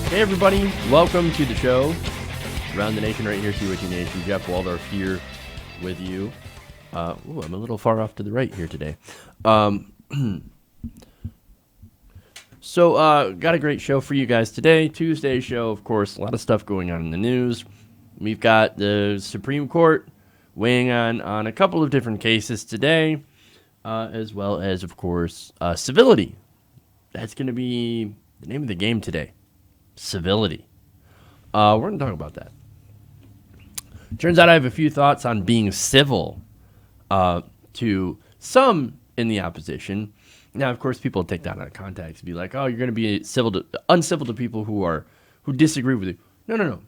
Hey everybody, welcome to the show. Around the Nation right here, CYT Nation. Jeff Waldorf here with you. I'm a little far off to the right here today. So, got a great show for you guys today. Tuesday show, of course, a lot of stuff going on in the news. We've got the Supreme Court weighing on a couple of different cases today, as well as, of course, civility. That's going to be the name of the game today. Civility. We're going to talk about that. Turns out I have a few thoughts on being civil to some in the opposition. Now, of course, people take that out of context and be like, "Oh, you're going to be uncivil to people who disagree with you." No.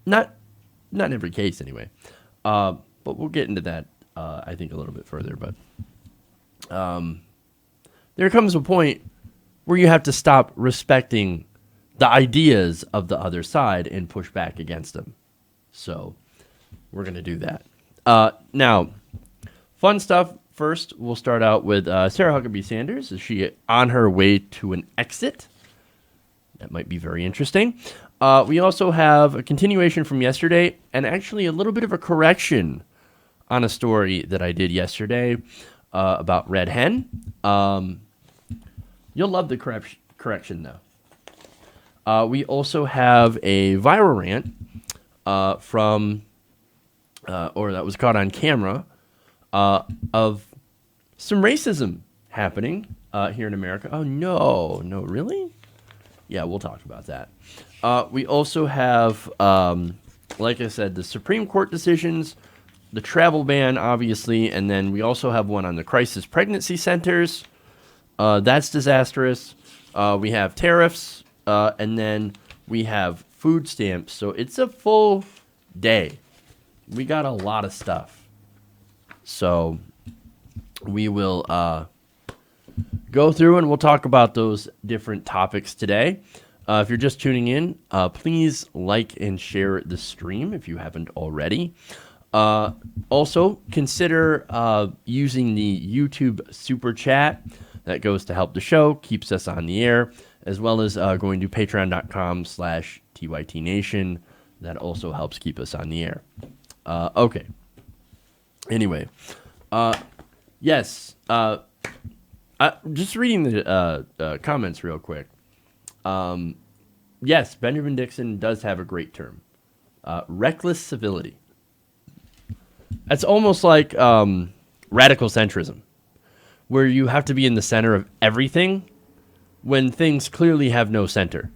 Not in every case, anyway. But we'll get into that, I think, a little bit further. But there comes a point where you have to stop respecting the ideas of the other side and push back against them. So we're going to do that. Now, fun stuff. First, we'll start out with Sarah Huckabee Sanders. Is she on her way to an exit? That might be very interesting. We also have a continuation from yesterday and actually a little bit of a correction on a story that I did yesterday about Red Hen. You'll love the correction, though. We also have a viral rant that was caught on camera of some racism happening here in America. Oh, no, really? Yeah, we'll talk about that. We also have, like I said, the Supreme Court decisions, the travel ban, obviously, and then we also have one on the crisis pregnancy centers. That's disastrous. We have tariffs. And then we have food stamps. So it's a full day. We got a lot of stuff. So we will go through and we'll talk about those different topics today. If you're just tuning in, please like and share the stream if you haven't already. Also, consider using the YouTube Super Chat. That goes to help the show, keeps us on the air, as well as going to patreon.com/TYTNation. That also helps keep us on the air. Okay. Anyway. Yes. Just reading the comments real quick. Yes, Benjamin Dixon does have a great term. Reckless civility. That's almost like radical centrism, where you have to be in the center of everything when things clearly have no center.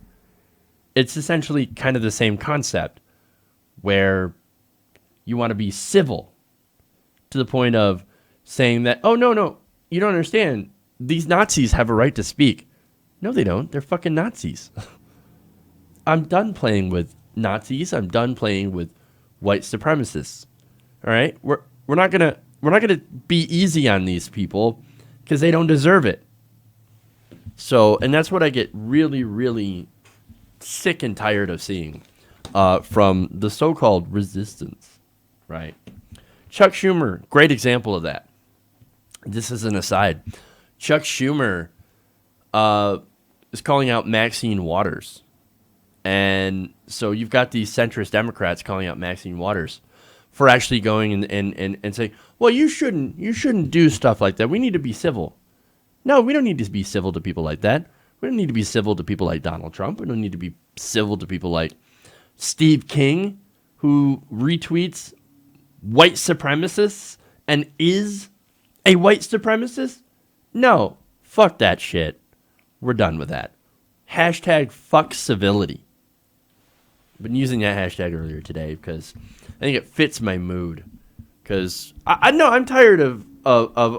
It's essentially kind of the same concept where you want to be civil to the point of saying that, oh, no, you don't understand. These Nazis have a right to speak. No, they don't. They're fucking Nazis. I'm done playing with Nazis. I'm done playing with white supremacists. All right? We're not gonna be easy on these people because they don't deserve it. So, and that's what I get really, really sick and tired of seeing from the so-called resistance, right? Chuck Schumer, great example of that. This is an aside. Chuck Schumer is calling out Maxine Waters. And so you've got these centrist Democrats calling out Maxine Waters for actually going and saying, well, you shouldn't do stuff like that. We need to be civil. No, we don't need to be civil to people like that. We don't need to be civil to people like Donald Trump. We don't need to be civil to people like Steve King, who retweets white supremacists and is a white supremacist. No, fuck that shit. We're done with that. Hashtag fuck civility. I've been using that hashtag earlier today because I think it fits my mood. Because I know I'm tired of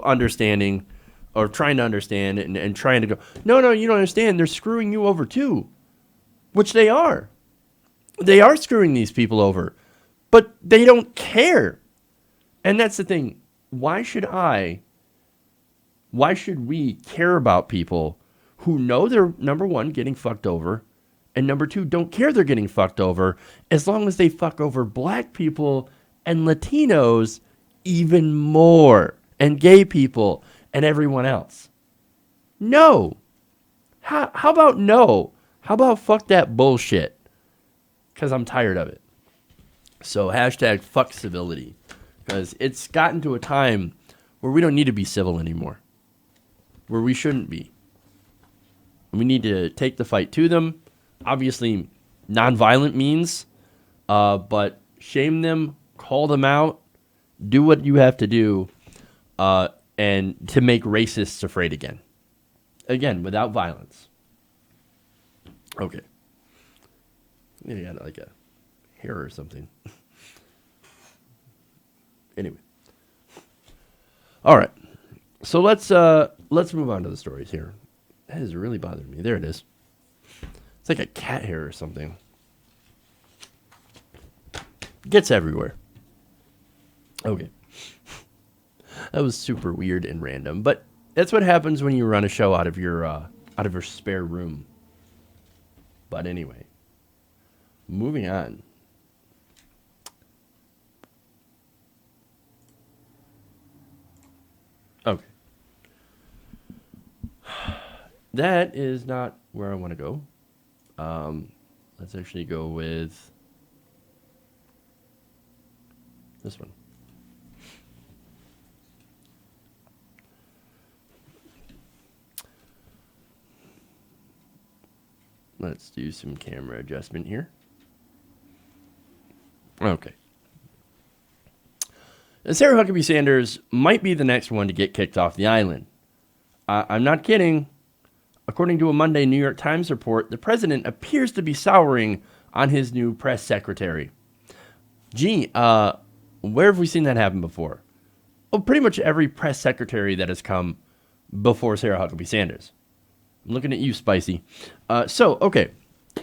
understanding or trying to understand and trying to go, no, you don't understand. They're screwing you over too, which they are. They are screwing these people over, but they don't care. And that's the thing. Why should we care about people who know they're, number one, getting fucked over, and number two, don't care they're getting fucked over, as long as they fuck over black people and Latinos even more, and gay people and everyone else? No. How about no? How about fuck that bullshit? Because I'm tired of it. So hashtag fuck civility. Because it's gotten to a time where we don't need to be civil anymore. Where we shouldn't be. We need to take the fight to them. Obviously, nonviolent means. But shame them, call them out, do what you have to do, and to make racists afraid again. Again, without violence. Okay. Maybe I got like a hair or something. Anyway. All right. So let's move on to the stories here. That is really bothering me. There it is. It's like a cat hair or something. Gets everywhere. Okay. That was super weird and random, but that's what happens when you run a show out of your spare room. But anyway, moving on. Okay. That is not where I want to go. Let's actually go with this one. Let's do some camera adjustment here. Okay. Sarah Huckabee Sanders might be the next one to get kicked off the island. I'm not kidding. According to a Monday New York Times report, the president appears to be souring on his new press secretary. Gee, where have we seen that happen before? Well, pretty much every press secretary that has come before Sarah Huckabee Sanders. I'm looking at you, Spicy. Okay.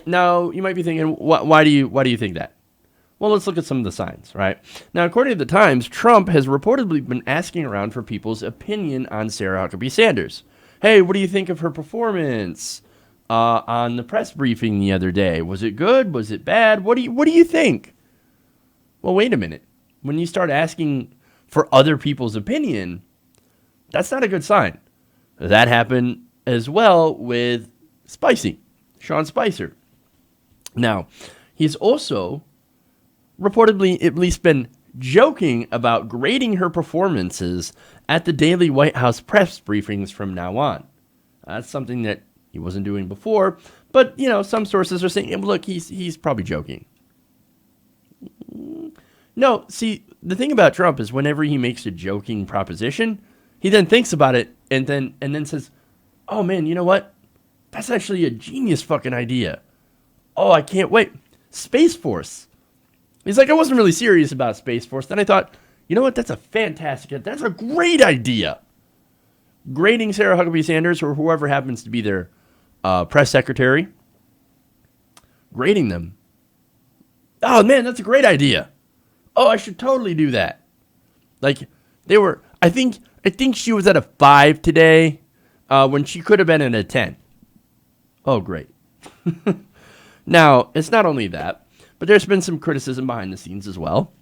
Now, you might be thinking, why do you think that? Well, let's look at some of the signs, right? Now, according to the Times, Trump has reportedly been asking around for people's opinion on Sarah Huckabee Sanders. Hey, what do you think of her performance on the press briefing the other day? Was it good? Was it bad? What do you think? Well, wait a minute. When you start asking for other people's opinion, that's not a good sign. That happened as well with Spicy, Sean Spicer. Now, he's also reportedly at least been joking about grading her performances at the daily White House press briefings from now on. That's something that he wasn't doing before, but, some sources are saying, look, he's probably joking. No, see, the thing about Trump is whenever he makes a joking proposition, he then thinks about it and then says, oh man, you know what? That's actually a genius fucking idea. Oh, I can't wait. Space Force. He's like, I wasn't really serious about Space Force. Then I thought, you know what? That's a great idea. Grading Sarah Huckabee Sanders or whoever happens to be their press secretary. Grading them. Oh man, that's a great idea. Oh, I should totally do that. Like they were, I think she was at a 5 today when she could have been at a 10. Oh, great. Now, it's not only that, but there's been some criticism behind the scenes as well.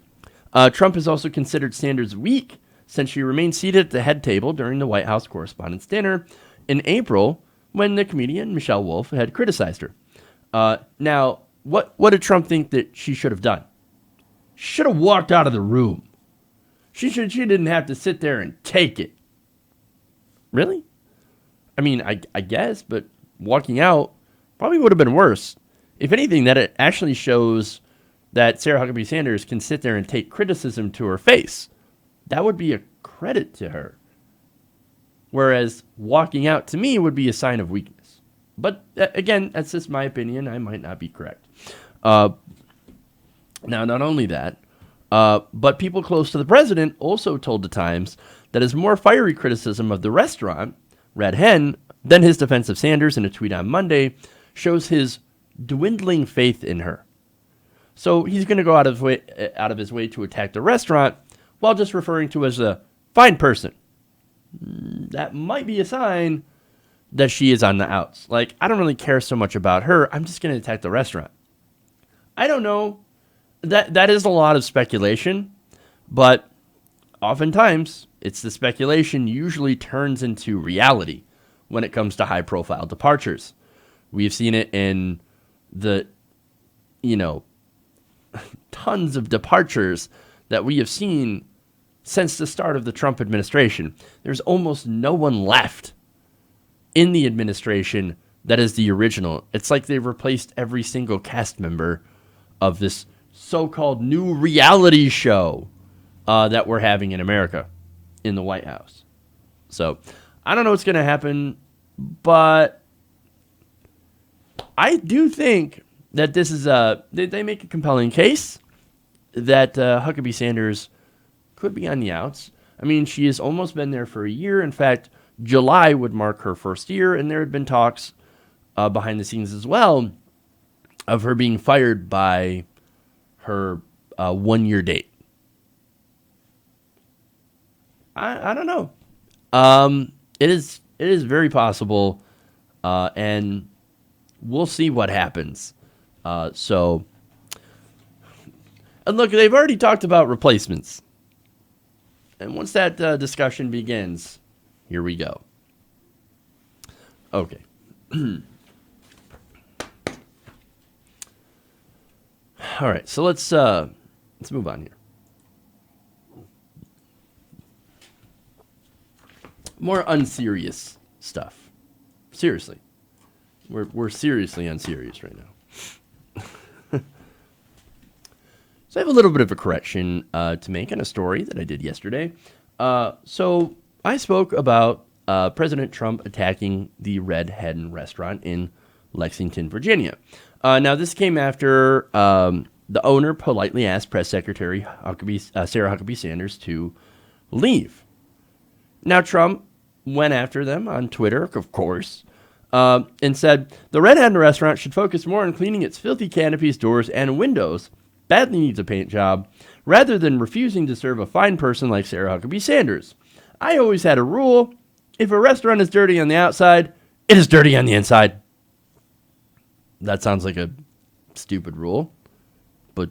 Trump has also considered Sanders weak since she remained seated at the head table during the White House Correspondents' Dinner in April when the comedian Michelle Wolf had criticized her. Now, what did Trump think that she should have done? She should have walked out of the room. She didn't have to sit there and take it. Really? I mean, I guess, but walking out probably would have been worse. If anything, that it actually shows that Sarah Huckabee Sanders can sit there and take criticism to her face. That would be a credit to her. Whereas walking out, to me, would be a sign of weakness. But again, that's just my opinion. I might not be correct. Now, not only that, but people close to the president also told the Times that his more fiery criticism of the restaurant, Red Hen, than his defense of Sanders in a tweet on Monday shows his dwindling faith in her. So he's going to go out of his way to attack the restaurant while just referring to her as a fine person. That might be a sign that she is on the outs. Like, I don't really care so much about her. I'm just going to attack the restaurant. I don't know. That is a lot of speculation, but oftentimes it's the speculation usually turns into reality when it comes to high-profile departures. We've seen it in the, tons of departures that we have seen since the start of the Trump administration. There's almost no one left in the administration that is the original. It's like they've replaced every single cast member of this so-called new reality show that we're having in America in the White House. So I don't know what's going to happen, but I do think that this is they make a compelling case that Huckabee Sanders could be on the outs. I mean, she has almost been there for a year. In fact, July would mark her first year, and there had been talks behind the scenes as well of her being fired by her 1-year date. I don't know. It is very possible, and we'll see what happens. And look, they've already talked about replacements. And once that discussion begins, here we go. Okay. All right, so let's move on here. More unserious stuff. Seriously. We're seriously unserious right now. So I have a little bit of a correction to make on a story that I did yesterday. So I spoke about President Trump attacking the Red Hen restaurant in Lexington, Virginia. Now, this came after the owner politely asked Press Secretary Sarah Huckabee Sanders to leave. Now, Trump went after them on Twitter, of course, and said, the Red Hen restaurant should focus more on cleaning its filthy canopies, doors, and windows, badly needs a paint job, rather than refusing to serve a fine person like Sarah Huckabee Sanders. I always had a rule, if a restaurant is dirty on the outside, it is dirty on the inside. That sounds like a stupid rule, but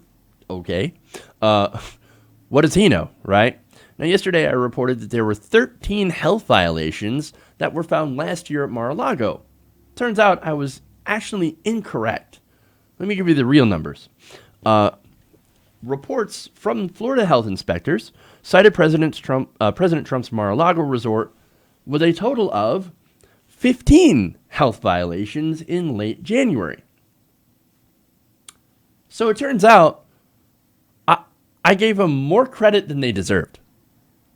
okay. What does he know, right? Now, yesterday I reported that there were 13 health violations that were found last year at Mar-a-Lago. Turns out I was actually incorrect. Let me give you the real numbers. Reports from Florida health inspectors cited President Trump's Mar-a-Lago resort with a total of 15 health violations in late January. So it turns out I gave them more credit than they deserved.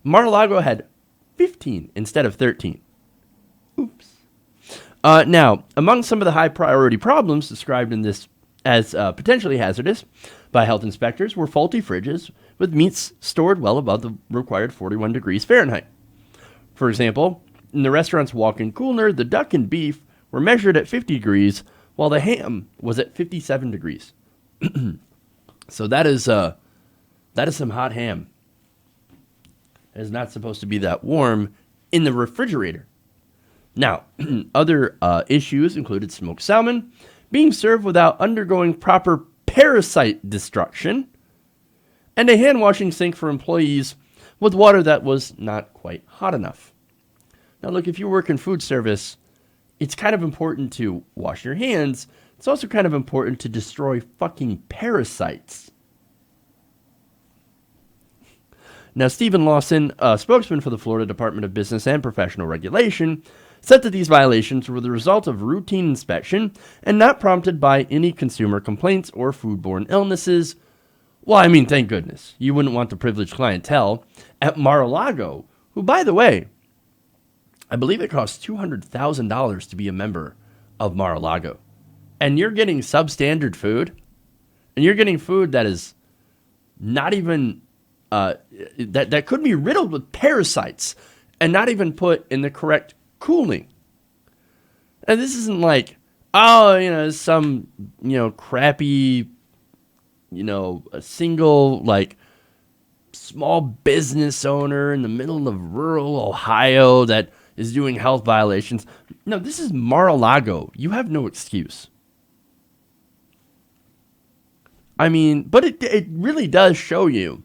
Mar-a-Lago had 15 instead of 13. Oops. Now, among some of the high priority problems described in this as potentially hazardous by health inspectors were faulty fridges with meats stored well above the required 41 degrees Fahrenheit. For example, in the restaurant's walk-in cooler, the duck and beef were measured at 50 degrees, while the ham was at 57 degrees. So that is some hot ham. It is not supposed to be that warm in the refrigerator. Now, other issues included smoked salmon being served without undergoing proper parasite destruction, and a hand-washing sink for employees with water that was not quite hot enough. Now, look, if you work in food service, it's kind of important to wash your hands. It's also kind of important to destroy fucking parasites. Now, Stephen Lawson, a spokesman for the Florida Department of Business and Professional Regulation, said that these violations were the result of routine inspection and not prompted by any consumer complaints or foodborne illnesses. Well, I mean, thank goodness. You wouldn't want the privileged clientele at Mar-a-Lago, who, by the way, I believe it costs $200,000 to be a member of Mar-a-Lago. And you're getting substandard food, and you're getting food that is not even, that could be riddled with parasites and not even put in the correct cooling. And this isn't like, some, crappy, a single, small business owner in the middle of rural Ohio that is doing health violations. No, this is Mar-a-Lago. You have no excuse. I mean, but it really does show you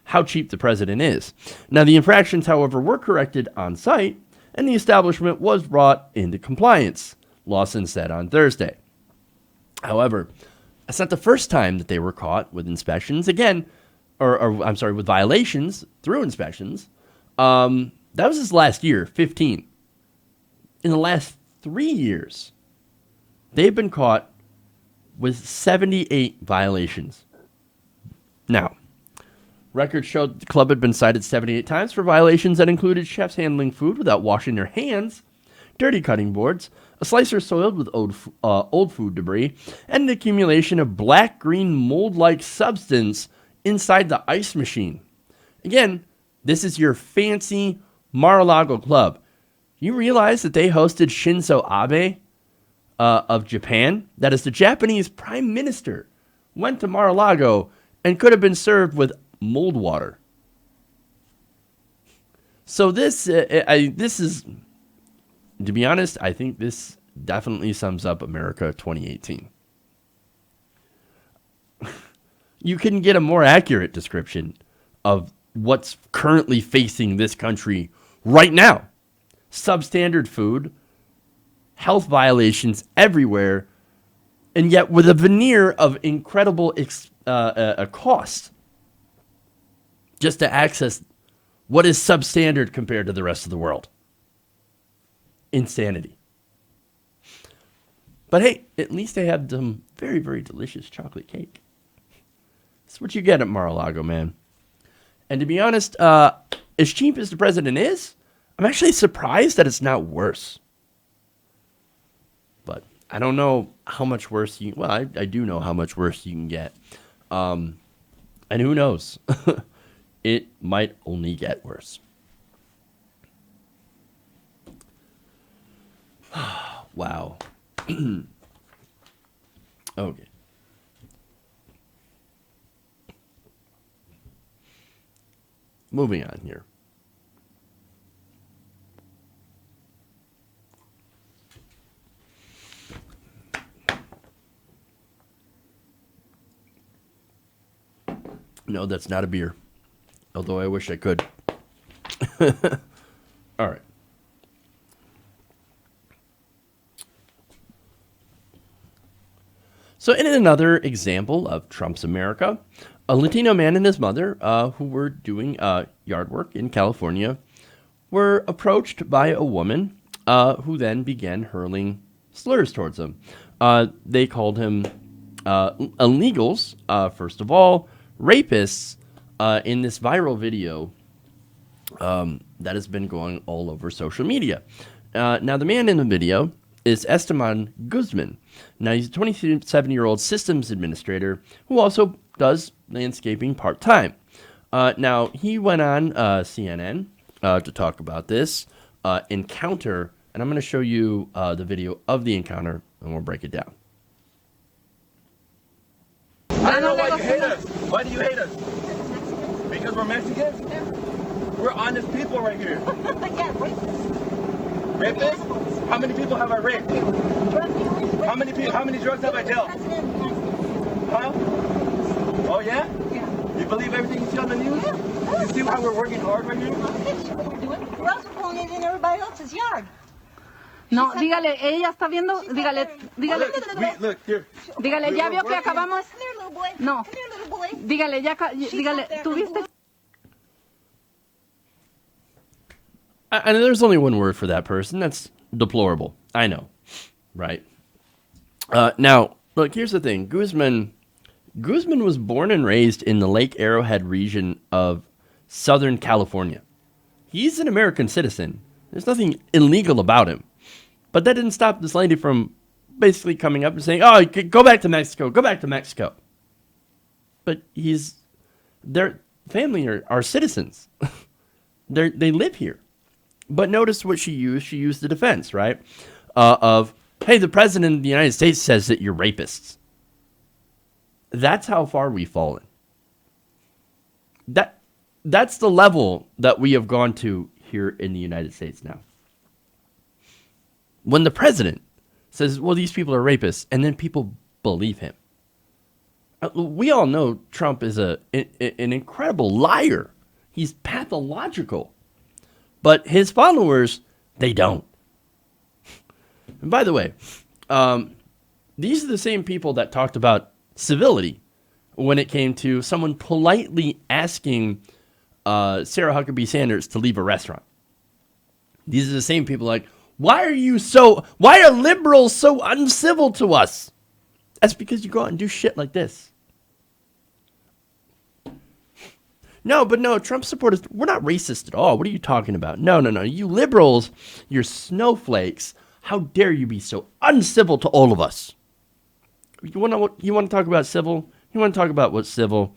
how cheap the president is. Now, the infractions, however, were corrected on site, and the establishment was brought into compliance. Lawson said on Thursday. However, that's not the first time that they were caught with inspections. Again, with violations through inspections. That was his last year, 15. In the last 3 years, they've been caught with 78 violations. Now, records showed the club had been cited 78 times for violations that included chefs handling food without washing their hands, dirty cutting boards, a slicer soiled with old food debris, and an accumulation of black-green mold-like substance inside the ice machine. Again, this is your fancy Mar-a-Lago club. You realize that they hosted Shinzo Abe of Japan? That is, the Japanese prime minister went to Mar-a-Lago and could have been served with mold water. So this is, to be honest, I think this definitely sums up America 2018. You couldn't get a more accurate description of what's currently facing this country right now. Substandard food, health violations everywhere, and yet with a veneer of incredible cost just to access what is substandard compared to the rest of the world. Insanity. But hey, at least they have some very, very delicious chocolate cake. That's what you get at Mar-a-Lago, man. And to be honest, as cheap as the president is, I'm actually surprised that it's not worse. But I don't know how much worse I do know how much worse you can get. And who knows? It might only get worse. Wow. Okay. Moving on here. No, that's not a beer. Although I wish I could. All right. So in another example of Trump's America, a Latino man and his mother, who were doing yard work in California, were approached by a woman who then began hurling slurs towards them. They called him illegals, first of all, rapists, in this viral video that has been going all over social media. Now, the man in the video is Esteban Guzman. Now, he's a 27-year-old systems administrator who also does landscaping part-time. Now, he went on CNN to talk about this encounter, and I'm going to show you the video of the encounter, and we'll break it down. I don't know why you hate us. Why do you hate us? Because we're Mexicans? Yeah. We're honest people right here. Yeah, rapists. Rapists? How many people have I raped? How many drugs have I dealt? Huh? Oh yeah? Yeah. You believe everything you see on the news? Yeah. You see how we're working hard right here? What we're doing. We're also pulling it in everybody else's yard. No, dígale, ella está viendo, dígale, Look, here. dígale, ya vio que acabamos. Come here, little boy. No. Come here, little boy. Dígale, dígale, ¿tú viste? And there's only one word for that person. That's deplorable. I know. Right? Now, look, here's the thing. Guzman was born and raised in the Lake Arrowhead region of Southern California. He's an American citizen. There's nothing illegal about him. But that didn't stop this lady from basically coming up and saying, oh, go back to Mexico. Go back to Mexico. But their family are citizens. They live here. But notice what she used. She used the defense, right? Of, hey, the president of the United States says that you're rapists. That's how far we've fallen. That's the level that we have gone to here in the United States now. When the president says, well, these people are rapists, and then people believe him. We all know Trump is an incredible liar. He's pathological. But his followers, they don't. And by the way, these are the same people that talked about civility when it came to someone politely asking Sarah Huckabee Sanders to leave a restaurant. These are the same people like, why are liberals so uncivil to us? That's because you go out and do shit like this. No, Trump supporters, we're not racist at all. What are you talking about? No. You liberals, you're snowflakes. How dare you be so uncivil to all of us? You want to talk about civil? You want to talk about what's civil?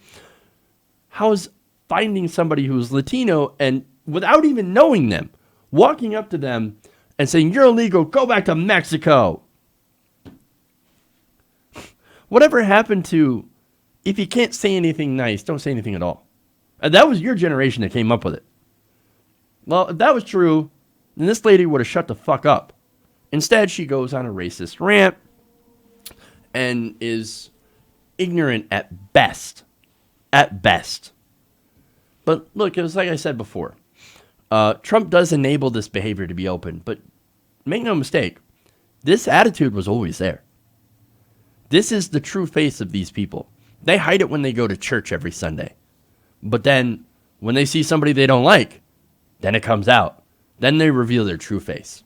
How is finding somebody who's Latino and without even knowing them, walking up to them and saying, you're illegal, go back to Mexico? Whatever happened to, if you can't say anything nice, don't say anything at all? And that was your generation that came up with it. Well, if that was true, then this lady would have shut the fuck up. Instead, she goes on a racist rant and is ignorant at best. At best. But look, it was like I said before. Trump does enable this behavior to be open, but make no mistake, this attitude was always there. This is the true face of these people. They hide it when they go to church every Sunday. But then, when they see somebody they don't like, then it comes out. Then they reveal their true face.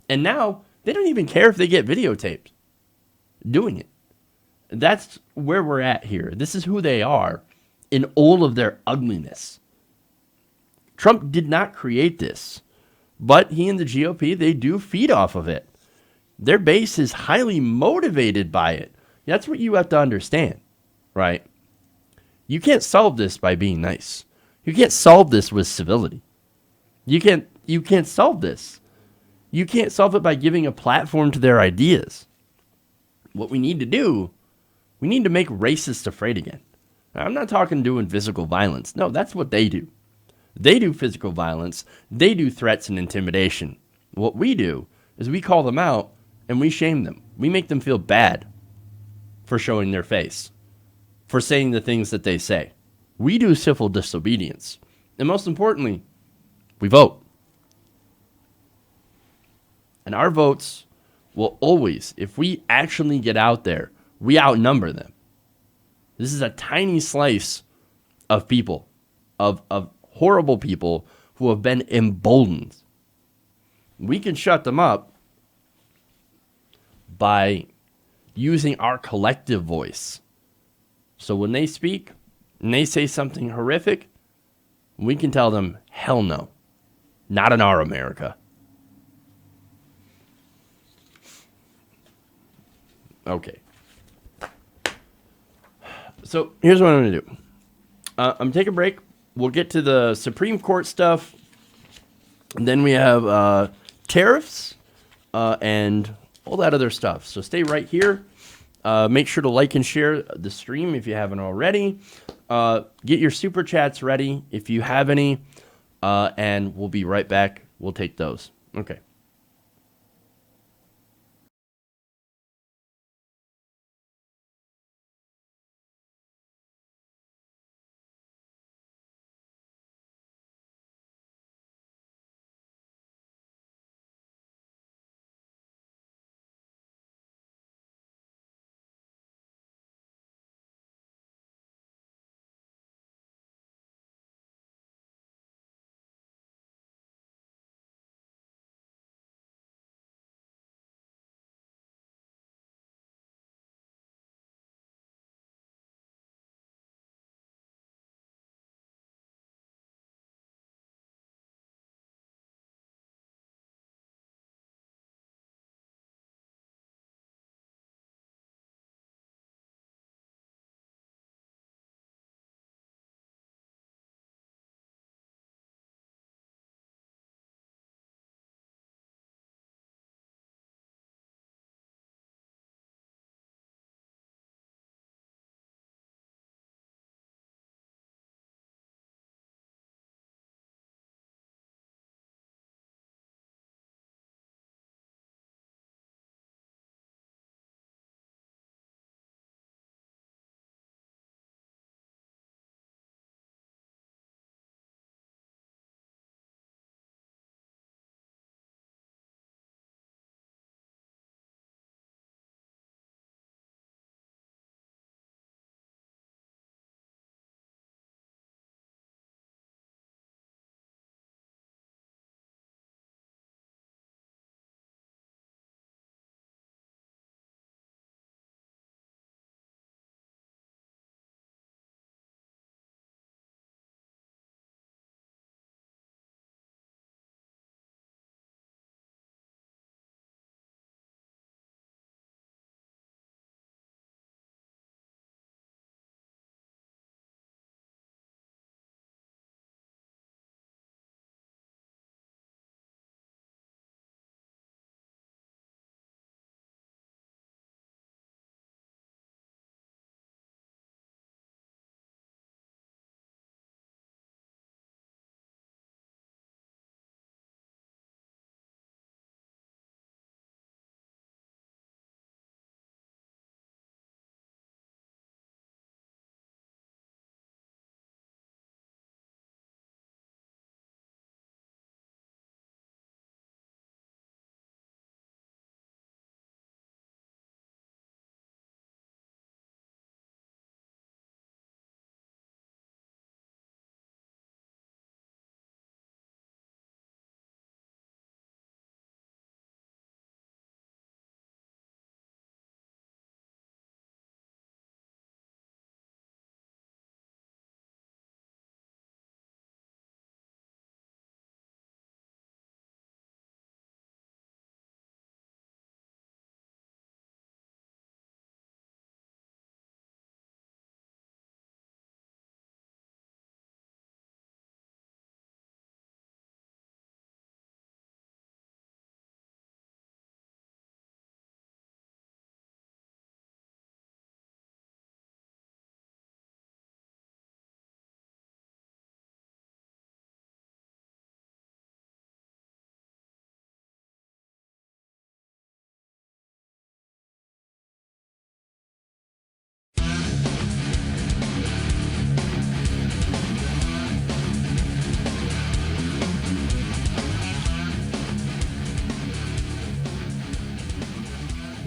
And now, they don't even care if they get videotaped doing it. That's where we're at here. This is who they are in all of their ugliness. Trump did not create this, but he and the GOP, they do feed off of it. Their base is highly motivated by it. That's what you have to understand, right? You can't solve this by being nice. You can't solve this with civility. You can't solve this. You can't solve it by giving a platform to their ideas. What we need to do, we need to make racists afraid again. Now, I'm not talking doing physical violence. No, that's what they do. They do physical violence. They do threats and intimidation. What we do is we call them out and we shame them. We make them feel bad for showing their face, for saying the things that they say. We do civil disobedience. And most importantly, we vote. And our votes will always, if we actually get out there, we outnumber them. This is a tiny slice of people, of horrible people who have been emboldened. We can shut them up by using our collective voice. So when they speak and they say something horrific, we can tell them, hell no, not in our America. Okay. So here's what I'm going to do. I'm going to take a break. We'll get to the Supreme Court stuff. And then we have tariffs and all that other stuff. So stay right here. Make sure to like and share the stream if you haven't already. Get your super chats ready if you have any. And we'll be right back. We'll take those. Okay.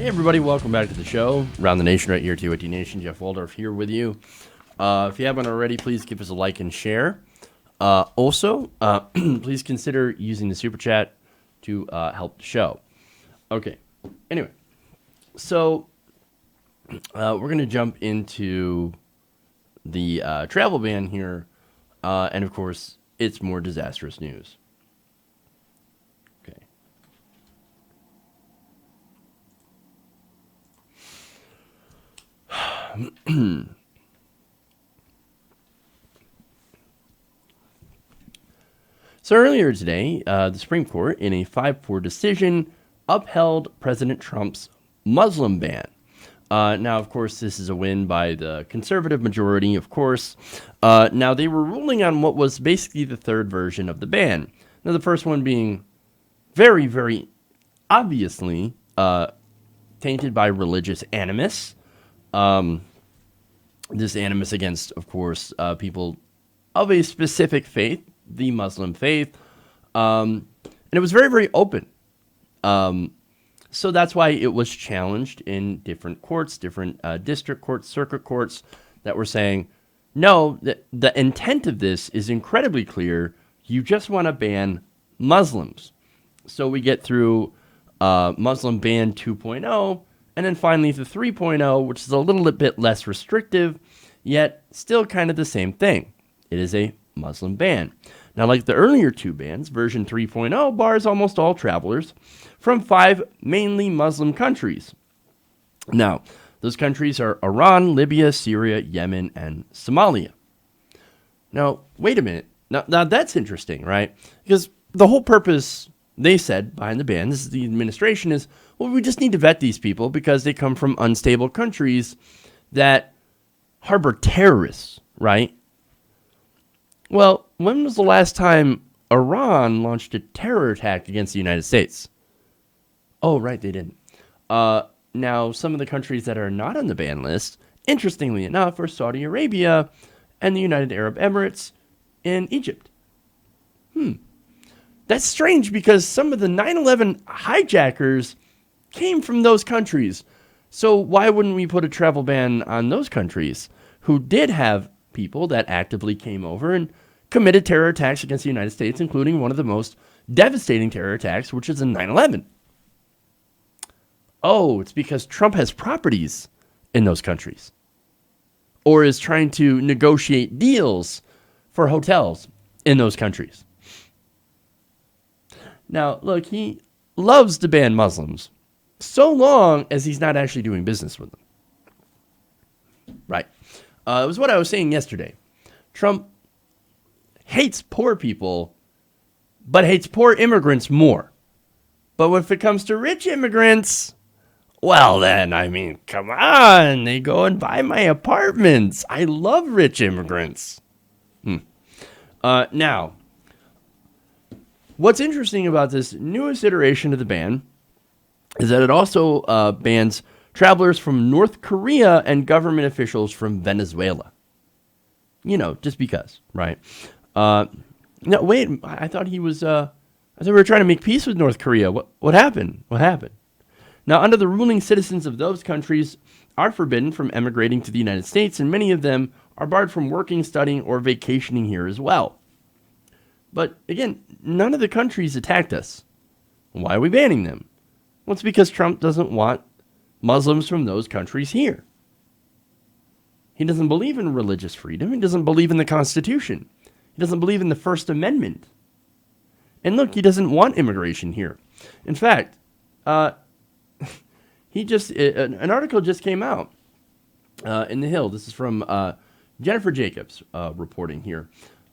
everybody, welcome back to the show. Around the Nation right here, TOT Nation. Jeff Waldorf here with you. If you haven't already, please give us a like and share. Also, please consider using the super chat to help the show. Okay. Anyway, so we're going to jump into the travel ban here. And of course, it's more disastrous news. Okay. So earlier today, the Supreme Court, in a 5-4 decision, upheld President Trump's Muslim ban. Now, of course, this is a win by the conservative majority, of course. Now, they were ruling on what was basically the third version of the ban. Now, the first one being very, very obviously tainted by religious animus. This animus against, of course, people of a specific faith, the Muslim faith. And it was very, very open. So that's why it was challenged in different courts, different district courts, circuit courts that were saying, no, the intent of this is incredibly clear. You just want to ban Muslims. So we get through Muslim ban 2.0, and then finally the 3.0, which is a little bit less restrictive, yet still kind of the same thing. It is a Muslim ban. Now, like the earlier two bans, version 3.0 bars almost all travelers from 5 mainly Muslim countries. Now, those countries are Iran, Libya, Syria, Yemen, and Somalia. Now, wait a minute. Now that's interesting, right? Because the whole purpose, they said, behind the ban, this is the administration, is, well, we just need to vet these people because they come from unstable countries that harbor terrorists, right? Well, when was the last time Iran launched a terror attack against the United States? Oh, right, they didn't. Now, some of the countries that are not on the ban list, interestingly enough, are Saudi Arabia and the United Arab Emirates and Egypt. That's strange because some of the 9/11 hijackers came from those countries. So why wouldn't we put a travel ban on those countries who did have people that actively came over and committed terror attacks against the United States, including one of the most devastating terror attacks, which is in 9/11. Oh, it's because Trump has properties in those countries or is trying to negotiate deals for hotels in those countries. Now, look, he loves to ban Muslims so long as he's not actually doing business with them. Right. It was what I was saying yesterday. Trump hates poor people, but hates poor immigrants more. But if it comes to rich immigrants, well then, I mean, come on. They go and buy my apartments. I love rich immigrants. Now, what's interesting about this newest iteration of the ban is that it also bans travelers from North Korea and government officials from Venezuela. You know, just because, right? No, wait, I thought he was, I thought we were trying to make peace with North Korea. What happened? What happened? Now, under the ruling, citizens of those countries are forbidden from emigrating to the United States, and many of them are barred from working, studying, or vacationing here as well. But again, none of the countries attacked us. Why are we banning them? Well, it's because Trump doesn't want Muslims from those countries here. He doesn't believe in religious freedom. He doesn't believe in the Constitution. He doesn't believe in the First Amendment. And look, he doesn't want immigration here. In fact, an article just came out in The Hill. This is from Jennifer Jacobs reporting here.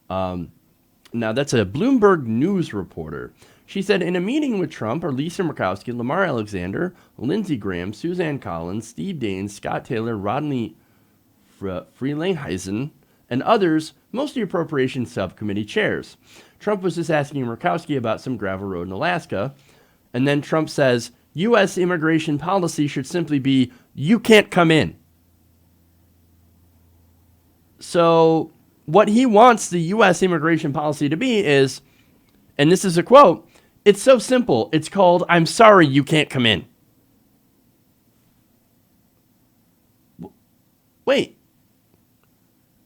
Now, that's a Bloomberg News reporter. She said, in a meeting with Trump are Lisa Murkowski, Lamar Alexander, Lindsey Graham, Suzanne Collins, Steve Daines, Scott Taylor, Rodney Frelinghuysen, and others, mostly appropriations subcommittee chairs. Trump was just asking Murkowski about some gravel road in Alaska. And then Trump says, U.S. immigration policy should simply be, you can't come in. So what he wants the U.S. immigration policy to be is, and this is a quote, it's so simple. It's called, I'm sorry, you can't come in. wait,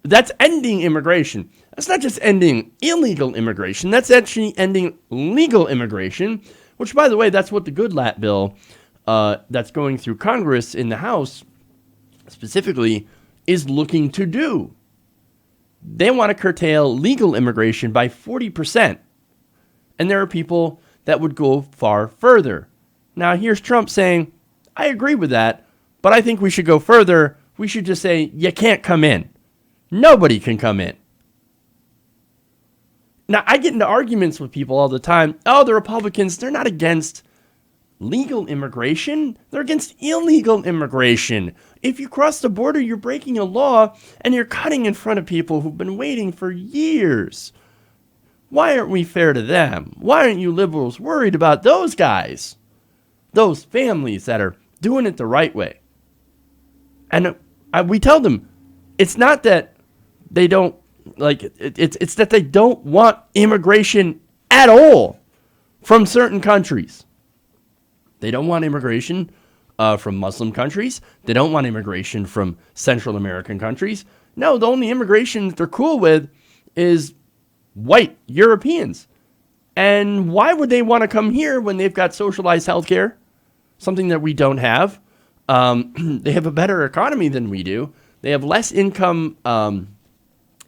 that's ending immigration. That's not just ending illegal immigration. That's actually ending legal immigration, which, by the way, that's what the Goodlatte bill that's going through Congress in the House specifically is looking to do. They want to curtail legal immigration by 40%. And there are people that would go far further. Now, here's Trump saying, I agree with that, but I think we should go further. We should just say, you can't come in. Nobody can come in. Now, I get into arguments with people all the time. Oh, the Republicans, they're not against legal immigration. They're against illegal immigration. If you cross the border, you're breaking a law and you're cutting in front of people who've been waiting for years. Why aren't we fair to them? Why aren't you liberals worried about those guys? Those families that are doing it the right way. And we tell them, it's not that they don't, like, it's that they don't want immigration at all from certain countries. They don't want immigration from Muslim countries. They don't want immigration from Central American countries. No, the only immigration that they're cool with is white Europeans. And why would they want to come here when they've got socialized healthcare? Something that we don't have. They have a better economy than we do. They have less income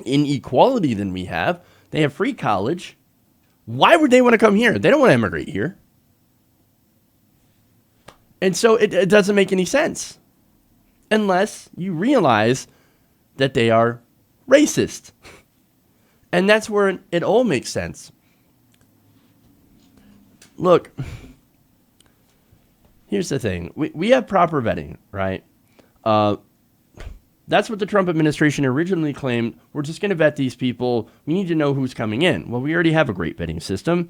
inequality than we have. They have free college. Why would they want to come here? They don't want to immigrate here. And so it doesn't make any sense. Unless you realize that they are racist. And that's where it all makes sense. Look, here's the thing. We have proper vetting, right? That's what the Trump administration originally claimed. We're just going to vet these people. We need to know who's coming in. Well, we already have a great vetting system.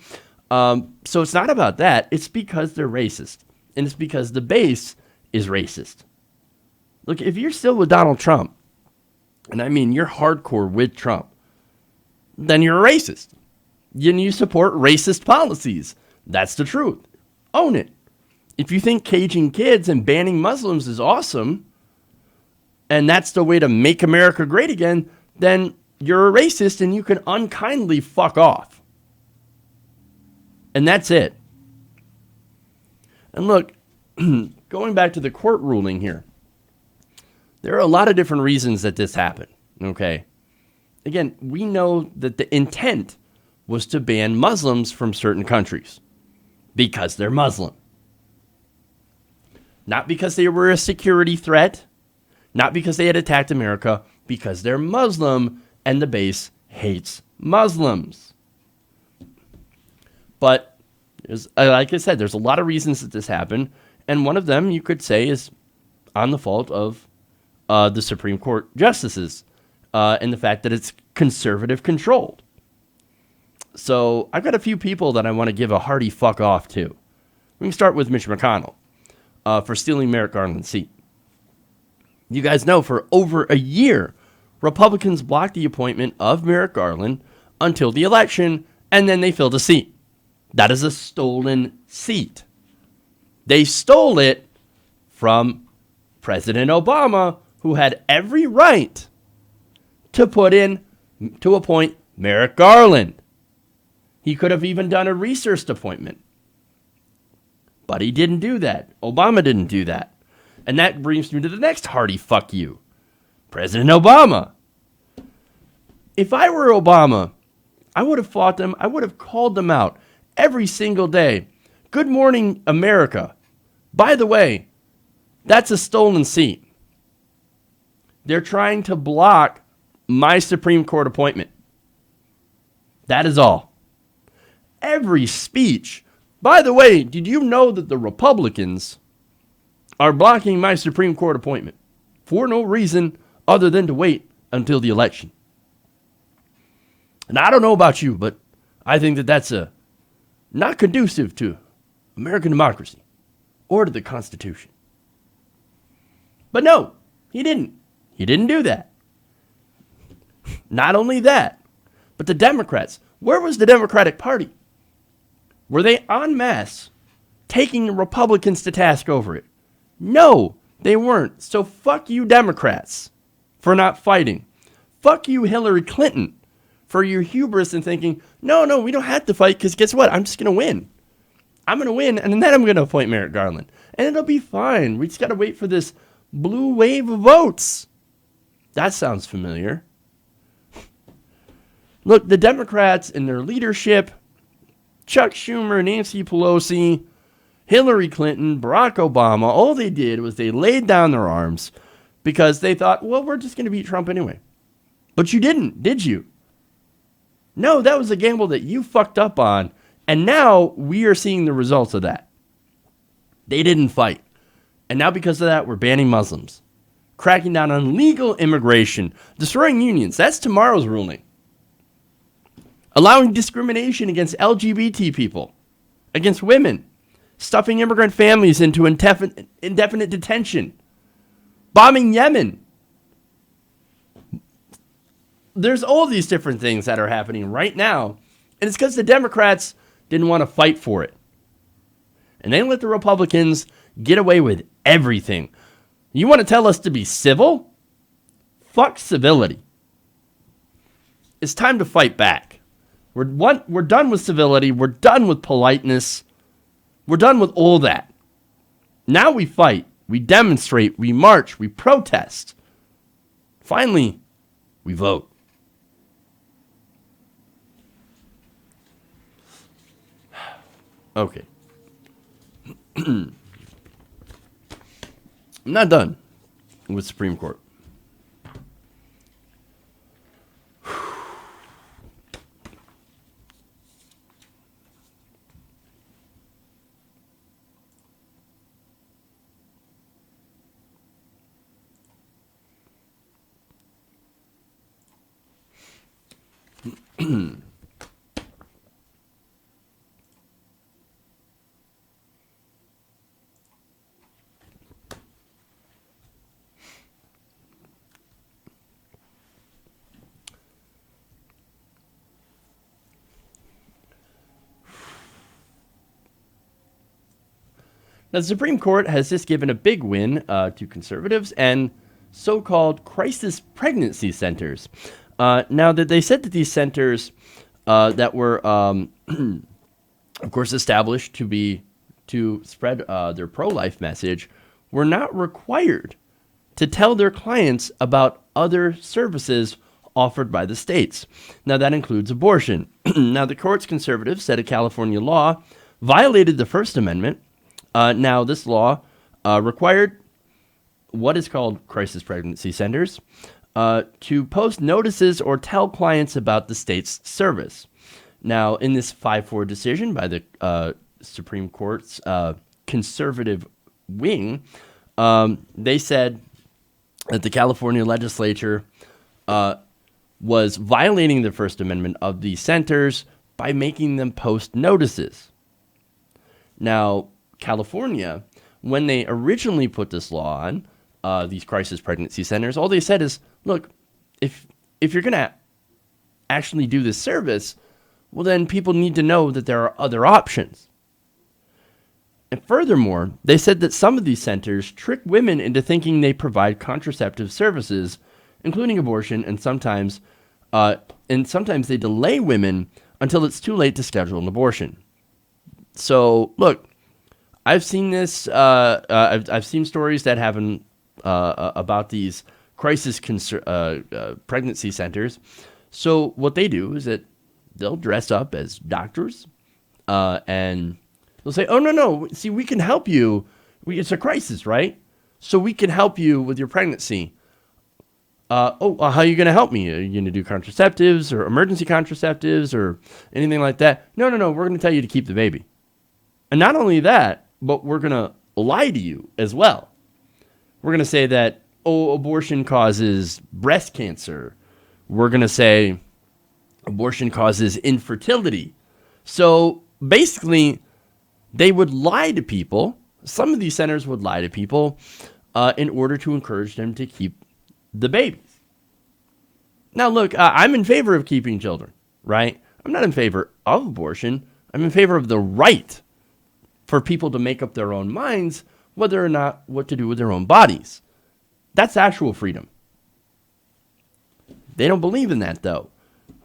So it's not about that. It's because they're racist. And it's because the base is racist. Look, if you're still with Donald Trump, and I mean you're hardcore with Trump, then you're a racist. You support racist policies. That's the truth. Own it. If you think caging kids and banning Muslims is awesome, and that's the way to make America great again, then you're a racist and you can unkindly fuck off. And that's it. And look, going back to the court ruling here, there are a lot of different reasons that this happened, okay? Again, we know that the intent was to ban Muslims from certain countries because they're Muslim. Not because they were a security threat, not because they had attacked America, because they're Muslim and the base hates Muslims. But like I said, there's a lot of reasons that this happened, and one of them you could say is on the fault of the Supreme Court justices and the fact that it's conservative controlled. So I've got a few people that I want to give a hearty fuck off to. We can start with Mitch McConnell for stealing Merrick Garland's seat. You guys know for over a year, Republicans blocked the appointment of Merrick Garland until the election, and then they filled a seat. That is a stolen seat. They stole it from President Obama, who had every right to appoint Merrick Garland. He could have even done a researched appointment. But he didn't do that. Obama didn't do that. And that brings me to the next hearty fuck you. President Obama. If I were Obama, I would have fought them. I would have called them out every single day. Good morning, America. By the way, that's a stolen seat. They're trying to block my Supreme Court appointment. That is all. Every speech. By the way, did you know that the Republicans are blocking my Supreme Court appointment for no reason other than to wait until the election? And I don't know about you, but I think that that's not conducive to American democracy or to the Constitution. But no, he didn't. He didn't do that. Not only that, but the Democrats. Where was the Democratic Party? Were they en masse taking the Republicans to task over it? No, they weren't. So fuck you, Democrats. for not fighting. Fuck you, Hillary Clinton, for your hubris and thinking, no, we don't have to fight because guess what? I'm just going to win. I'm going to win, and then I'm going to appoint Merrick Garland. And it'll be fine. We just got to wait for this blue wave of votes. That sounds familiar. Look, the Democrats and their leadership, Chuck Schumer, Nancy Pelosi, Hillary Clinton, Barack Obama, all they did was they laid down their arms because they thought, well, we're just going to beat Trump anyway. But you didn't, did you? No, that was a gamble that you fucked up on, and now we are seeing the results of that. They didn't fight. And now because of that, we're banning Muslims, cracking down on legal immigration, destroying unions. That's tomorrow's ruling. Allowing discrimination against LGBT people, against women, stuffing immigrant families into indefinite detention, bombing Yemen. There's all these different things that are happening right now, and it's because the Democrats didn't want to fight for it. And they let the Republicans get away with everything. You want to tell us to be civil? Fuck civility. It's time to fight back. We're done with civility. We're done with politeness. We're done with all that. Now we fight. We demonstrate. We march. We protest. Finally, we vote. Okay. I'm not done with Supreme Court. Now, the Supreme Court has just given a big win to conservatives and so-called crisis pregnancy centers. Now, that they said that these centers that were, of course, established to spread their pro-life message were not required to tell their clients about other services offered by the states. Now, that includes abortion. Now, the court's conservatives said a California law violated the First Amendment. Now, this law required what is called crisis pregnancy centers to post notices or tell clients about the state's service. Now, in this 5-4 decision by the Supreme Court's conservative wing, they said that the California legislature was violating the First Amendment of these centers by making them post notices. Now, California, when they originally put this law on, these crisis pregnancy centers, all they said is, look, if you're going to actually do this service, well, then people need to know that there are other options. And furthermore, they said that some of these centers trick women into thinking they provide contraceptive services, including abortion, and sometimes they delay women until it's too late to schedule an abortion. So, look, I've seen this. I've seen stories that happen about these crisis pregnancy centers. So what they do is that they'll dress up as doctors, and they'll say, "Oh no! See, we can help you. It's a crisis, right? So we can help you with your pregnancy. How are you going to help me? Are you going to do contraceptives or emergency contraceptives or anything like that? No. We're going to tell you to keep the baby, and not only that, but we're going to lie to you as well. We're going to say that, abortion causes breast cancer. We're going to say abortion causes infertility. So basically, they would lie to people. Some of these centers would lie to people in order to encourage them to keep the babies. Now, look, I'm in favor of keeping children, right? I'm not in favor of abortion. I'm in favor of the right for people to make up their own minds whether or not what to do with their own bodies. That's actual freedom. They don't believe in that, though.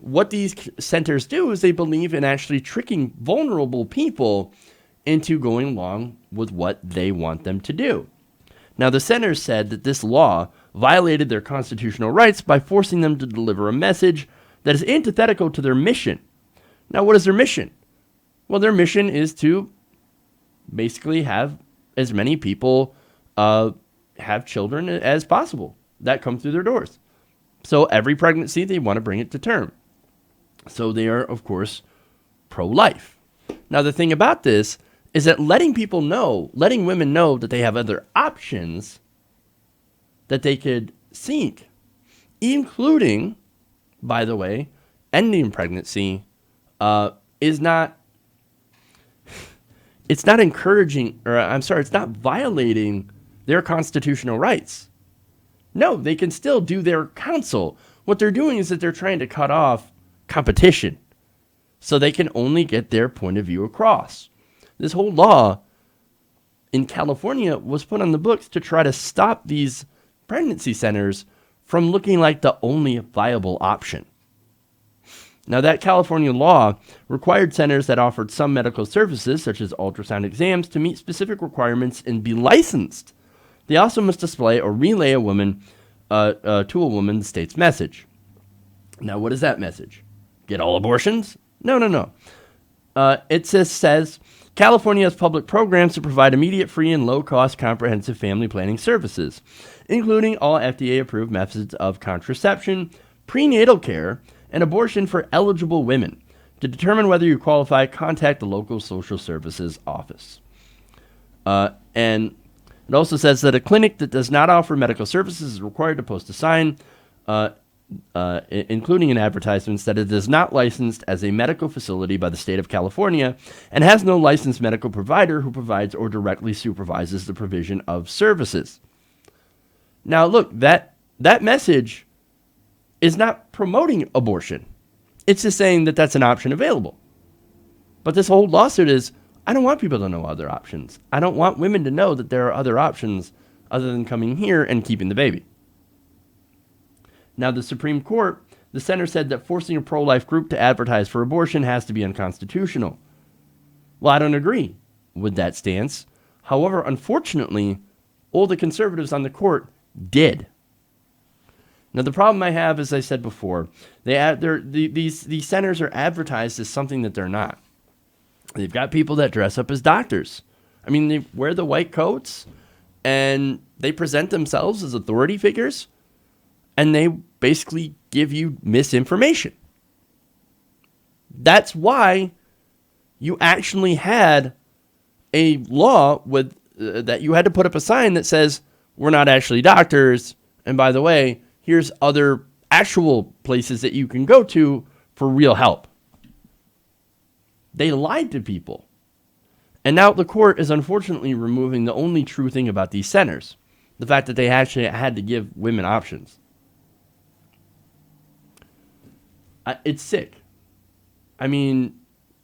What these centers do is they believe in actually tricking vulnerable people into going along with what they want them to do. Now, the centers said that this law violated their constitutional rights by forcing them to deliver a message that is antithetical to their mission. Now, what is their mission? Well, their mission is to basically have as many people have children as possible that come through their doors. So every pregnancy, they want to bring it to term. So they are, of course, pro-life. Now, the thing about this is that letting women know that they have other options that they could seek, including, by the way, ending pregnancy, is not, it's not encouraging, it's not violating their constitutional rights. No, they can still do their counsel. What they're doing is that they're trying to cut off competition so they can only get their point of view across. This whole law in California was put on the books to try to stop these pregnancy centers from looking like the only viable option. Now, that California law required centers that offered some medical services, such as ultrasound exams, to meet specific requirements and be licensed. They also must display or relay to a woman the state's message. Now, what is that message? Get all abortions? No. It says California has public programs to provide immediate, free, and low-cost comprehensive family planning services, including all FDA-approved methods of contraception, prenatal care, and abortion for eligible women. To determine whether you qualify, contact the local social services office. And it also says that a clinic that does not offer medical services is required to post a sign, including in advertisements, that it is not licensed as a medical facility by the state of California and has no licensed medical provider who provides or directly supervises the provision of services. Now, look, that message is not promoting abortion. It's just saying that that's an option available. But this whole lawsuit is, I don't want people to know other options. I don't want women to know that there are other options other than coming here and keeping the baby. Now, the Supreme Court, the center said that forcing a pro-life group to advertise for abortion has to be unconstitutional. Well, I don't agree with that stance. However, unfortunately, all the conservatives on the court did. Now, the problem I have, as I said before, these centers are advertised as something that they're not. They've got people that dress up as doctors. I mean, they wear the white coats, and they present themselves as authority figures, and they basically give you misinformation. That's why you actually had a law with that you had to put up a sign that says, we're not actually doctors, and by the way, here's other actual places that you can go to for real help. They lied to people. And now the court is unfortunately removing the only true thing about these centers, the fact that they actually had to give women options. It's sick. I mean,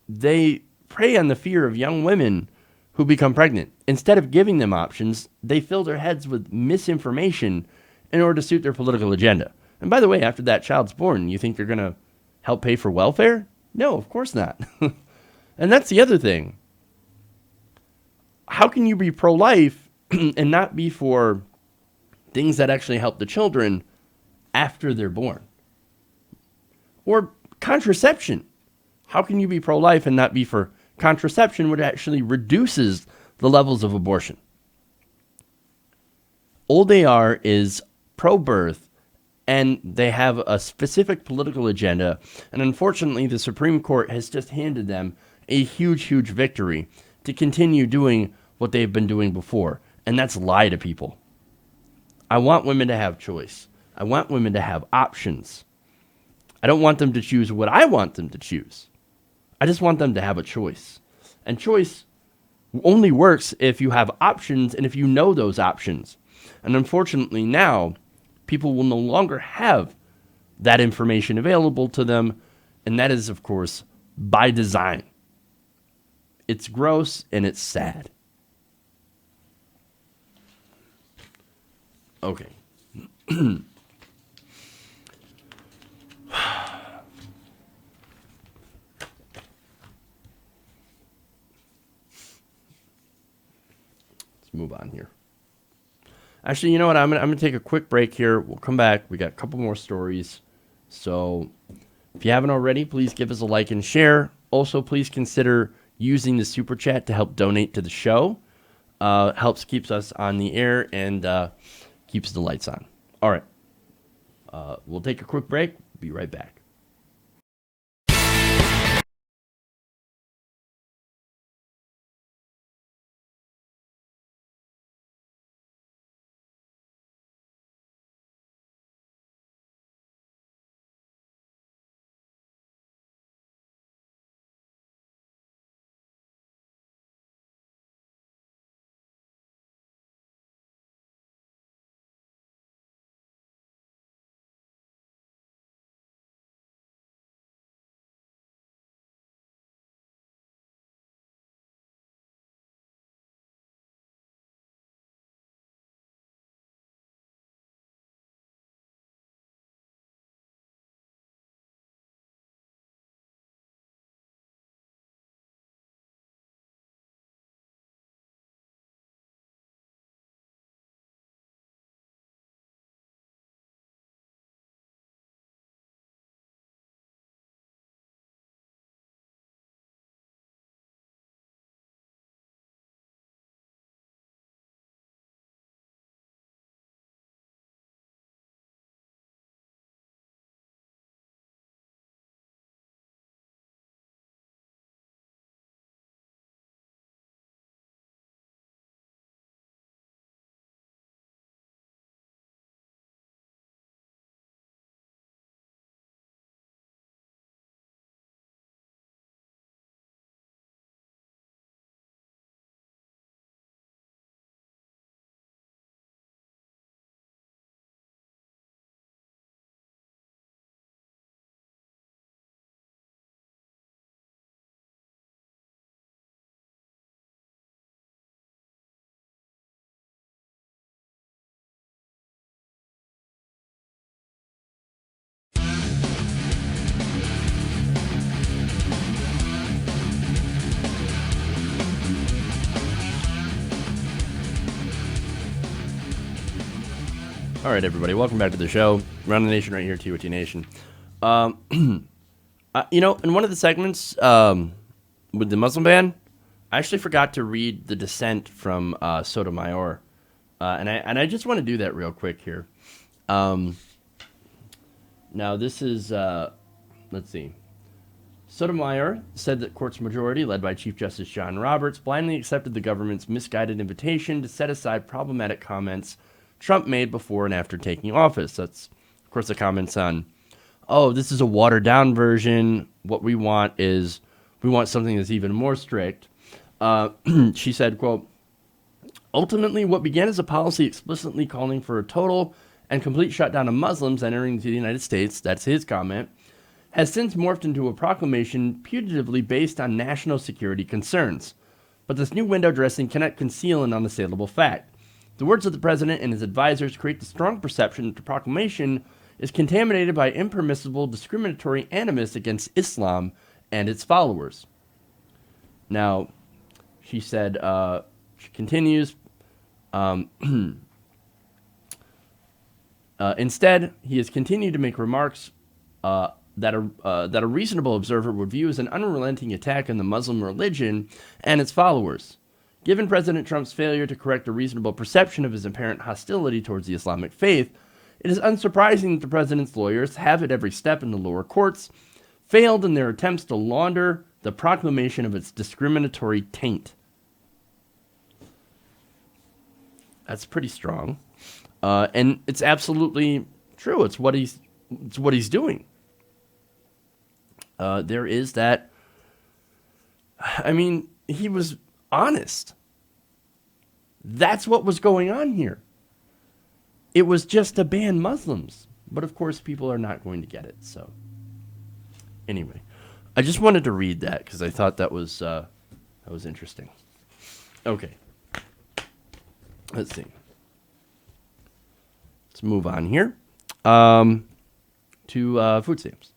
they prey on the fear of young women who become pregnant. Instead of giving them options, they fill their heads with misinformation in order to suit their political agenda. And by the way, after that child's born, you think they're going to help pay for welfare? No, of course not. And that's the other thing. How can you be pro-life and not be for things that actually help the children after they're born? Or contraception. How can you be pro-life and not be for contraception, which actually reduces the levels of abortion? All they are is pro-birth, and they have a specific political agenda. And unfortunately, the Supreme Court has just handed them a huge, huge victory to continue doing what they've been doing before, and that's lie to people. I want women to have choice. I want women to have options. I don't want them to choose what I want them to choose. I just want them to have a choice. And choice only works if you have options and if you know those options. And unfortunately now, people will no longer have that information available to them, and that is, of course, by design. It's gross and it's sad. Okay. Actually, you know what? I'm gonna take a quick break here. We'll come back. We got a couple more stories. So if you haven't already, please give us a like and share. Also, please consider using the super chat to help donate to the show. Helps keeps us on the air and keeps the lights on. All right. We'll take a quick break. Be right back. All right, everybody, welcome back to the show. Run the Nation right here, TOT Nation. In one of the segments with the Muslim ban, I actually forgot to read the dissent from Sotomayor, and I just want to do that real quick here. Now, this is, let's see. Sotomayor said that court's majority, led by Chief Justice John Roberts, blindly accepted the government's misguided invitation to set aside problematic comments Trump made before and after taking office. That's, of course, the comments on, oh, this is a watered-down version. What we want is, we want something that's even more strict. She said, quote, ultimately, what began as a policy explicitly calling for a total and complete shutdown of Muslims entering the United States, that's his comment, has since morphed into a proclamation putatively based on national security concerns. But this new window dressing cannot conceal an unassailable fact. The words of the president and his advisors create the strong perception that the proclamation is contaminated by impermissible discriminatory animus against Islam and its followers. Now, she said, she continues, instead, he has continued to make remarks that a reasonable observer would view as an unrelenting attack on the Muslim religion and its followers. Given President Trump's failure to correct a reasonable perception of his apparent hostility towards the Islamic faith, it is unsurprising that the president's lawyers have at every step in the lower courts failed in their attempts to launder the proclamation of its discriminatory taint. That's pretty strong. And it's absolutely true. It's what he's doing. There is that. I mean, he was honest. That's what was going on here. It was just to ban Muslims. But of course, people are not going to get it. So, anyway, I just wanted to read that because I thought that was interesting. Okay. Let's see. Let's move on here to food stamps.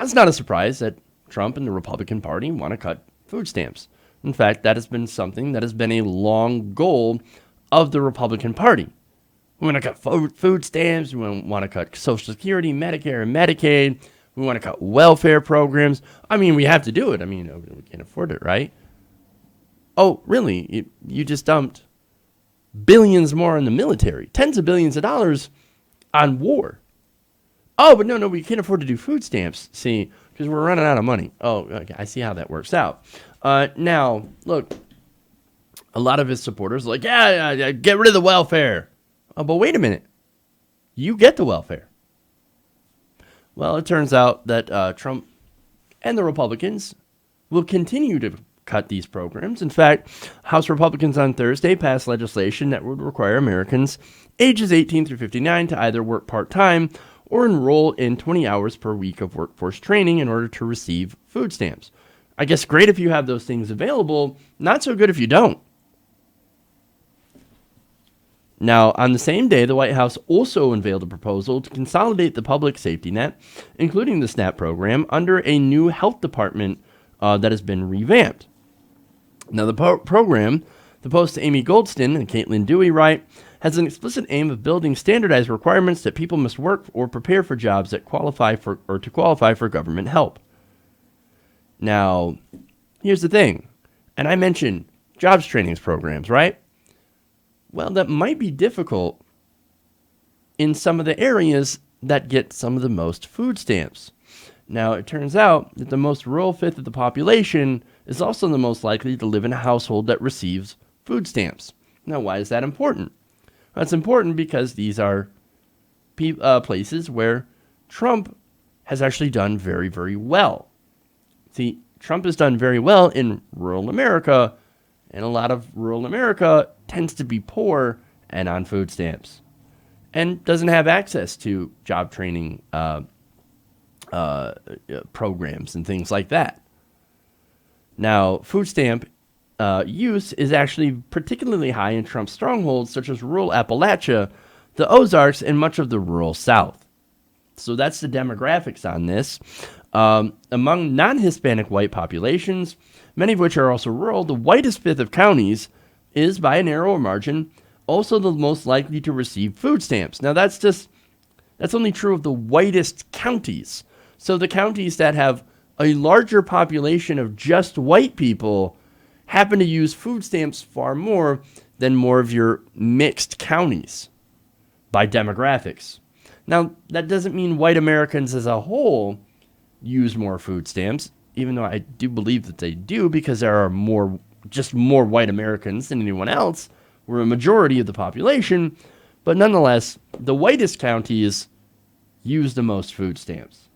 That's not a surprise that Trump and the Republican Party want to cut food stamps. In fact, that has been something that has been a long goal of the Republican Party. We want to cut food stamps. We want to cut Social Security, Medicare, and Medicaid. We want to cut welfare programs. I mean, we have to do it. I mean, we can't afford it, right? Oh, really? You just dumped billions more in the military, tens of billions of dollars on war. Oh, but no, we can't afford to do food stamps. See, because we're running out of money. Oh, okay, I see how that works out. Now, look, a lot of his supporters are like, yeah, get rid of the welfare. Oh, but wait a minute. You get the welfare. Well, it turns out that Trump and the Republicans will continue to cut these programs. In fact, House Republicans on Thursday passed legislation that would require Americans ages 18 through 59 to either work part-time or enroll in 20 hours per week of workforce training in order to receive food stamps. I guess great if you have those things available, not so good if you don't. Now, on the same day, the White House also unveiled a proposal to consolidate the public safety net, including the SNAP program, under a new health department that has been revamped. Now, the program, the Post's Amy Goldston and Caitlin Dewey write, has an explicit aim of building standardized requirements that people must work or prepare for jobs that qualify for government help. Now, here's the thing, and I mentioned jobs trainings programs, right? Well, that might be difficult in some of the areas that get some of the most food stamps. Now, it turns out that the most rural fifth of the population is also the most likely to live in a household that receives food stamps. Now, why is that important? Well, it's important because these are places where Trump has actually done very, very well. See, Trump has done very well in rural America, and a lot of rural America tends to be poor and on food stamps and doesn't have access to job training programs and things like that. Now, food stamp use is actually particularly high in Trump's strongholds, such as rural Appalachia, the Ozarks, and much of the rural South. So that's the demographics on this. Among non-Hispanic white populations, many of which are also rural, the whitest fifth of counties is, by a narrower margin, also the most likely to receive food stamps. Now, that's only true of the whitest counties. So the counties that have a larger population of just white people happen to use food stamps far more than more of your mixed counties by demographics. Now, that doesn't mean white Americans as a whole use more food stamps, even though I do believe that they do, because there are more white Americans than anyone else. We're a majority of the population, but nonetheless, the whitest counties use the most food stamps,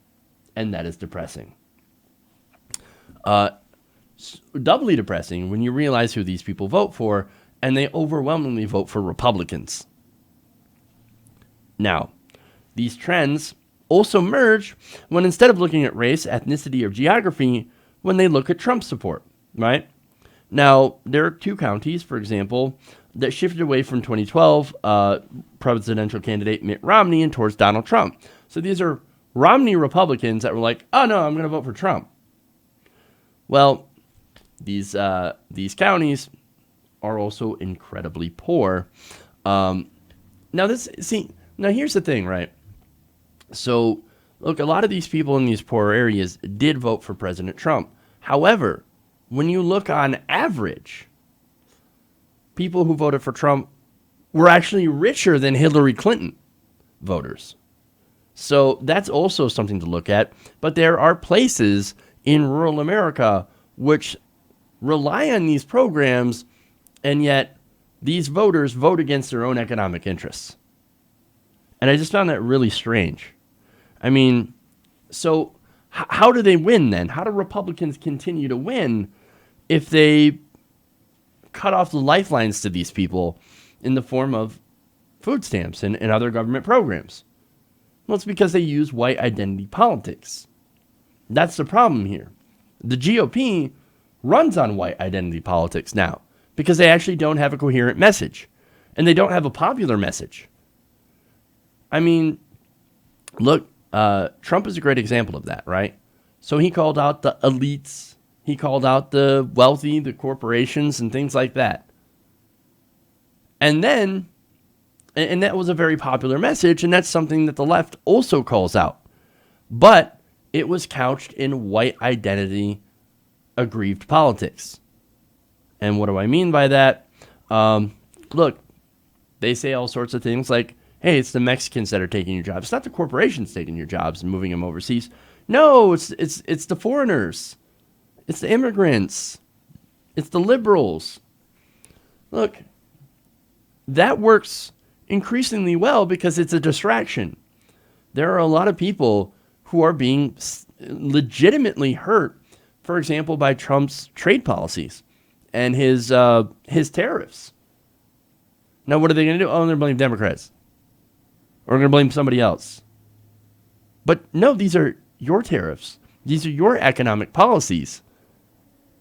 and that is depressing. Doubly depressing when you realize who these people vote for, and they overwhelmingly vote for Republicans. Now, these trends also merge when, instead of looking at race, ethnicity, or geography, when they look at Trump support, right? Now, there are two counties, for example, that shifted away from 2012 presidential candidate Mitt Romney and towards Donald Trump. So these are Romney Republicans that were like, oh no, I'm going to vote for Trump. Well, these counties are also incredibly poor. Now here's the thing, right? So, look, a lot of these people in these poor areas did vote for President Trump. However, when you look on average, people who voted for Trump were actually richer than Hillary Clinton voters. So that's also something to look at. But there are places in rural America which rely on these programs, and yet these voters vote against their own economic interests. And I just found that really strange. I mean, so how do they win then? How do Republicans continue to win if they cut off the lifelines to these people in the form of food stamps and other government programs? Well, it's because they use white identity politics. That's the problem here. The GOP runs on white identity politics now because they actually don't have a coherent message, and they don't have a popular message. I mean, look, Trump is a great example of that, right? So he called out the elites. He called out the wealthy, the corporations, and things like that. And then, and that was a very popular message, and that's something that the left also calls out. But it was couched in white identity, aggrieved politics. And what do I mean by that? Look, they say all sorts of things like, hey, it's the Mexicans that are taking your jobs. It's not the corporations taking your jobs and moving them overseas. No, it's the foreigners. It's the immigrants. It's the liberals. Look, that works increasingly well because it's a distraction. There are a lot of people who are being legitimately hurt, for example, by Trump's trade policies and his tariffs. Now, what are they going to do? Oh, they're going to blame Democrats. Or they're going to blame somebody else. But no, these are your tariffs. These are your economic policies.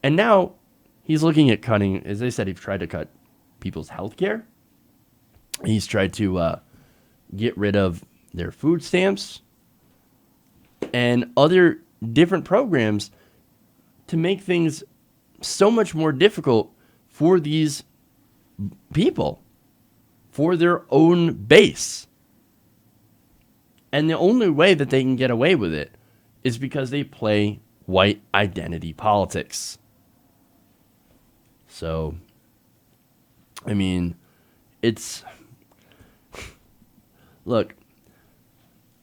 And now he's looking at cutting, as I said, he's tried to cut people's health care. He's tried to get rid of their food stamps and other different programs to make things so much more difficult for these people, for their own base. And the only way that they can get away with it is because they play white identity politics. So, I mean, it's... Look,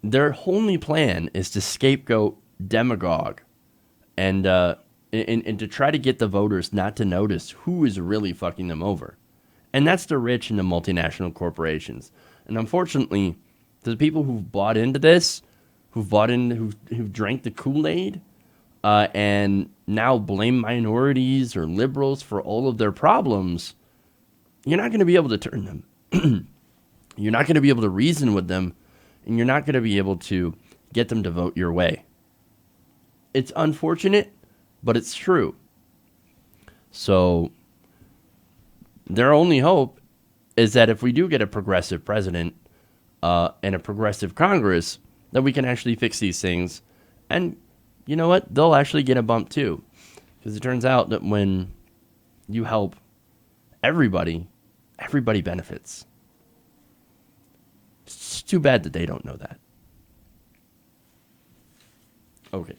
their only plan is to scapegoat demagogue and to try to get the voters not to notice who is really fucking them over. And that's the rich and the multinational corporations. And unfortunately, the people who've bought into this, who've drank the Kool-Aid, and now blame minorities or liberals for all of their problems, you're not going to be able to turn them. You're not going to be able to reason with them, and you're not going to be able to get them to vote your way. It's unfortunate, but it's true. So their only hope is that if we do get a progressive president and a progressive Congress, that we can actually fix these things. And you know what? They'll actually get a bump too. Because it turns out that when you help everybody, everybody benefits. It's too bad that they don't know that. Okay.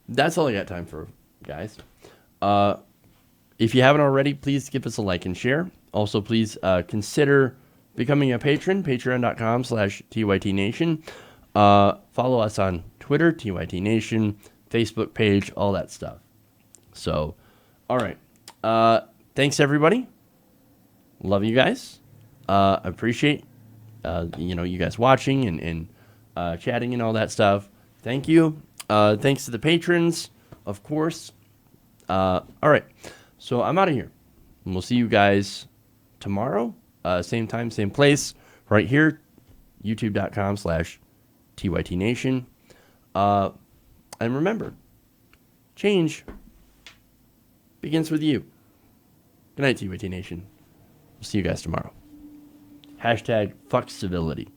That's all I got time for, guys. If you haven't already, please give us a like and share. Also, please consider becoming a patron, patreon.com/TYTNation. Follow us on Twitter, TYTNation, Facebook page, all that stuff. So, all right. Thanks, everybody. Love you guys. Appreciate, you guys watching and chatting and all that stuff. Thank you. Thanks to the patrons, of course. All right. So I'm out of here. And we'll see you guys tomorrow. Same time, same place. Right here. YouTube.com/TYTNation. And remember, change begins with you. Good night, TYT Nation. We'll see you guys tomorrow. #FuckCivility.